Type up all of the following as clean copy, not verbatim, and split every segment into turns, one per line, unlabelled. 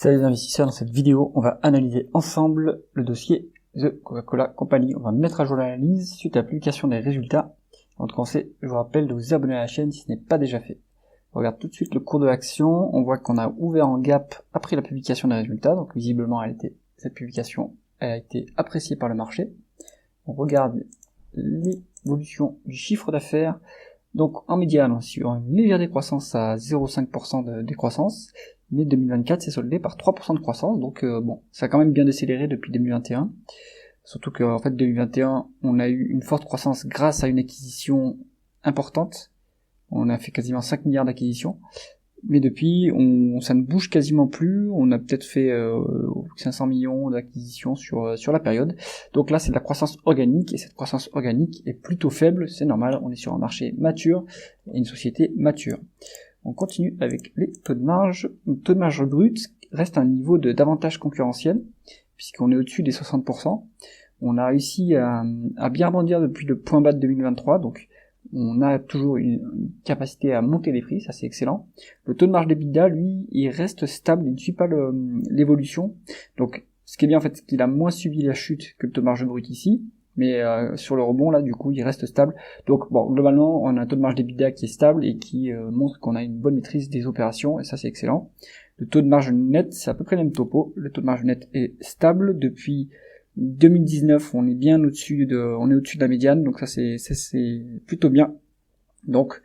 Salut les investisseurs, dans cette vidéo, on va analyser ensemble le dossier The Coca-Cola Company. On va mettre à jour l'analyse suite à la publication des résultats. Avant de commencer, je vous rappelle de vous abonner à la chaîne si ce n'est pas déjà fait. On regarde tout de suite le cours de l'action. On voit qu'on a ouvert en gap après la publication des résultats. Donc visiblement, cette publication a été appréciée par le marché. On regarde l'évolution du chiffre d'affaires. Donc en médiane, on suit une légère décroissance à 0,5% de décroissance. Mais 2024 s'est soldé par 3% de croissance, donc bon, ça a quand même bien décéléré depuis 2021. Surtout qu'en fait 2021, on a eu une forte croissance grâce à une acquisition importante. On a fait quasiment 5 milliards d'acquisitions. Mais depuis, ça ne bouge quasiment plus. On a peut-être fait 500 millions d'acquisitions sur la période. Donc là, c'est de la croissance organique, et cette croissance organique est plutôt faible. C'est normal, on est sur un marché mature et une société mature. On continue avec les taux de marge. Le taux de marge brut reste un niveau d'avantage concurrentiel, puisqu'on est au-dessus des 60%. On a réussi à bien rebondir depuis le point bas de 2023, donc on a toujours une capacité à monter les prix, ça c'est excellent. Le taux de marge d'EBITDA, lui, il reste stable, il ne suit pas l'évolution. Donc ce qui est bien en fait, c'est qu'il a moins subi la chute que le taux de marge brut ici. Mais sur le rebond, là, du coup, il reste stable. Donc, bon, globalement, on a un taux de marge d'EBITDA qui est stable et qui montre qu'on a une bonne maîtrise des opérations, et ça, c'est excellent. Le taux de marge net, c'est à peu près le même topo. Le taux de marge net est stable. Depuis 2019, on est bien au-dessus de la médiane, donc ça, c'est plutôt bien. Donc,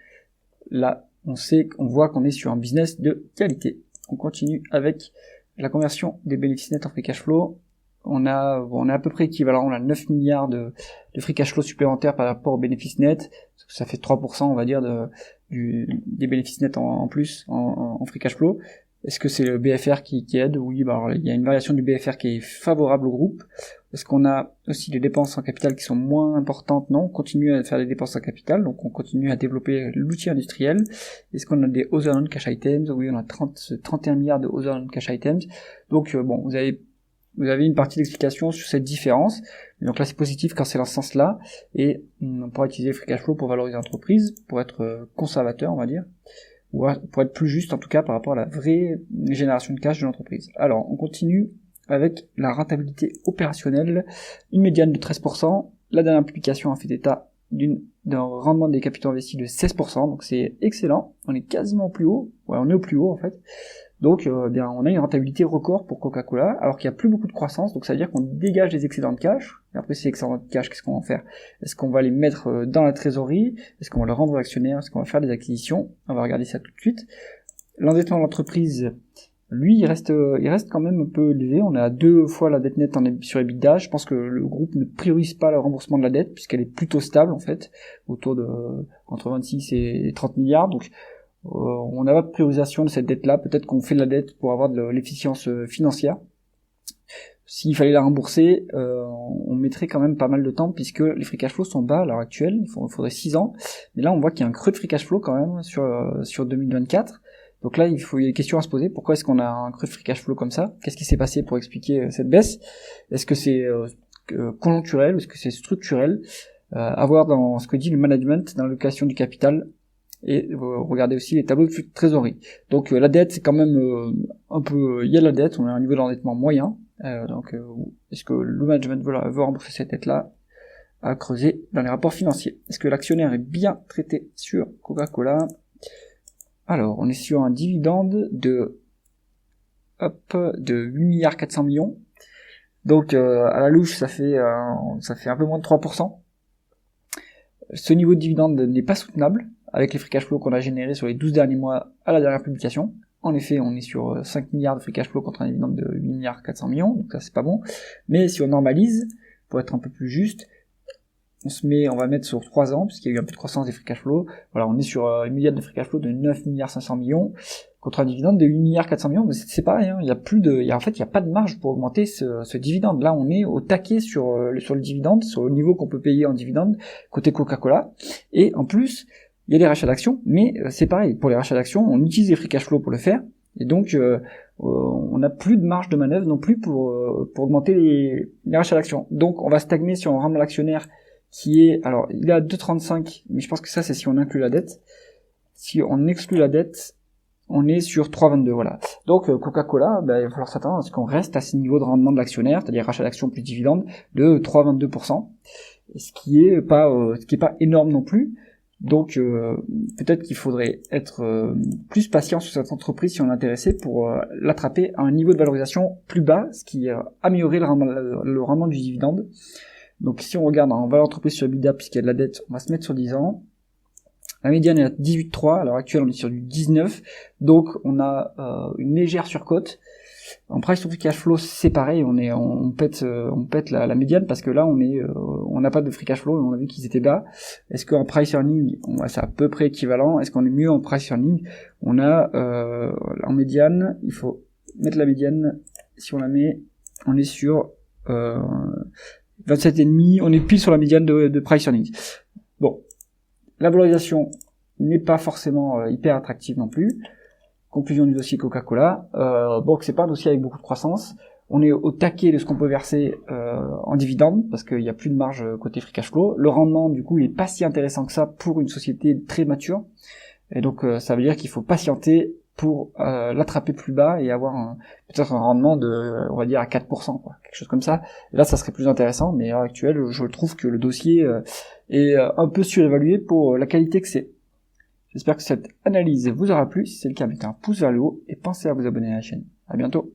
là, on voit qu'on est sur un business de qualité. On continue avec la conversion des bénéfices nets en free cash flow. On est à peu près équivalent, on a 9 milliards de free cash flow supplémentaires par rapport aux bénéfices nets. Ça fait 3%, on va dire, des bénéfices nets en plus, en free cash flow. Est-ce que c'est le BFR qui aide? Oui, il y a une variation du BFR qui est favorable au groupe. Est-ce qu'on a aussi des dépenses en capital qui sont moins importantes? Non, on continue à faire des dépenses en capital, donc on continue à développer l'outil industriel. Est-ce qu'on a des other non-cash items? Oui, on a 31 milliards de other non-cash items. Donc, bon, vous avez une partie d'explication sur cette différence. Donc là, c'est positif quand c'est dans ce sens-là. Et on pourra utiliser le free cash flow pour valoriser l'entreprise, pour être conservateur, on va dire. Ou pour être plus juste, en tout cas, par rapport à la vraie génération de cash de l'entreprise. Alors, on continue avec la rentabilité opérationnelle. Une médiane de 13%. La dernière publication a fait état d'un rendement des capitaux investis de 16%. Donc c'est excellent. On est quasiment au plus haut. Ouais, on est au plus haut, en fait. Donc, on a une rentabilité record pour Coca-Cola, alors qu'il n'y a plus beaucoup de croissance, donc ça veut dire qu'on dégage des excédents de cash. Et après, ces excédents de cash, qu'est-ce qu'on va en faire? Est-ce qu'on va les mettre dans la trésorerie? Est-ce qu'on va les rendre aux actionnaires? Est-ce qu'on va faire des acquisitions? On va regarder ça tout de suite. L'endettement de l'entreprise, lui, il reste quand même un peu élevé. On est à 2 fois la dette nette sur EBITDA. Je pense que le groupe ne priorise pas le remboursement de la dette, puisqu'elle est plutôt stable, en fait, autour de entre 26 et 30 milliards. Donc, on n'a pas de priorisation de cette dette-là. Peut-être qu'on fait de la dette pour avoir de l'efficience financière. S'il fallait la rembourser, on mettrait quand même pas mal de temps, puisque les free cash flow sont bas à l'heure actuelle. Il faudrait 6 ans. Mais là, on voit qu'il y a un creux de free cash flow quand même sur 2024. Donc là, il y a des questions à se poser. Pourquoi est-ce qu'on a un creux de free cash flow comme ça? Qu'est-ce qui s'est passé pour expliquer cette baisse? Est-ce que c'est conjoncturel ou est-ce que c'est structurel? À voir dans ce que dit le management dans l'allocation du capital. Et regardez aussi les tableaux de flux de trésorerie. Donc la dette, c'est quand même un peu... Il y a la dette, on a un niveau d'endettement moyen. Est-ce que le management veut rembourser cette dette-là? À creuser dans les rapports financiers. Est-ce que l'actionnaire est bien traité sur Coca-Cola? Alors, on est sur un dividende de 8 milliards 400 millions. Donc à la louche, ça fait un peu moins de 3%. Ce niveau de dividende n'est pas soutenable avec les free cash flow qu'on a générés sur les 12 derniers mois à la dernière publication. En effet, on est sur 5 milliards de free cash flow contre un dividende de 8 milliards 400 millions, donc ça c'est pas bon. Mais si on normalise, pour être un peu plus juste, on va mettre sur 3 ans, puisqu'il y a eu un peu de croissance des free cash flow. Voilà, on est sur une médiane de free cash flow de 9 milliards 500 millions, contre un dividende de 8 milliards 400 millions, mais c'est pareil, hein. Il y a pas de marge pour augmenter ce dividende. Là, on est au taquet sur le dividende, sur le niveau qu'on peut payer en dividende, côté Coca-Cola. Et en plus, il y a des rachats d'actions, mais c'est pareil, pour les rachats d'actions, on utilise les free cash flow pour le faire, et donc on n'a plus de marge de manœuvre non plus pour augmenter les rachats d'actions. Donc on va stagner sur un rendement à l'actionnaire qui est, alors il est à 2,35, mais je pense que ça c'est si on inclut la dette. Si on exclut la dette, on est sur 3,22, voilà. Donc Coca-Cola, il va falloir s'attendre à ce qu'on reste à ces niveaux de rendement de l'actionnaire, c'est-à-dire rachat d'actions plus dividendes, de 3,22%, ce qui est pas énorme non plus. Donc peut-être qu'il faudrait être plus patient sur cette entreprise si on est intéressé pour l'attraper à un niveau de valorisation plus bas, ce qui améliorerait le rendement du dividende. Donc si on regarde en valeur d'entreprise sur EBITDA, puisqu'il y a de la dette, on va se mettre sur 10 ans. La médiane est à 18,3, à l'heure actuelle on est sur du 19, donc on a une légère surcote. En price to free cash flow c'est pareil, on pète la médiane parce que là on n'a pas de free cash flow et on a vu qu'ils étaient bas. Est-ce qu'en price earning c'est à peu près équivalent? Est-ce qu'on est mieux en price earning? On a en médiane, il faut mettre la médiane, si on la met, on est sur 27,5, on est pile sur la médiane de price earning. Bon, la valorisation n'est pas forcément hyper attractive non plus. Conclusion du dossier Coca-Cola. Donc c'est pas un dossier avec beaucoup de croissance. On est au taquet de ce qu'on peut verser en dividende parce qu'il n'y a plus de marge côté free cash flow. Le rendement du coup il est pas si intéressant que ça pour une société très mature. Et donc ça veut dire qu'il faut patienter pour l'attraper plus bas et avoir peut-être un rendement de, on va dire, à 4%, quoi, quelque chose comme ça. Et là ça serait plus intéressant, mais à l'heure actuelle je trouve que le dossier est un peu surévalué pour la qualité que c'est. J'espère que cette analyse vous aura plu. Si c'est le cas, mettez un pouce vers le haut et pensez à vous abonner à la chaîne. À bientôt.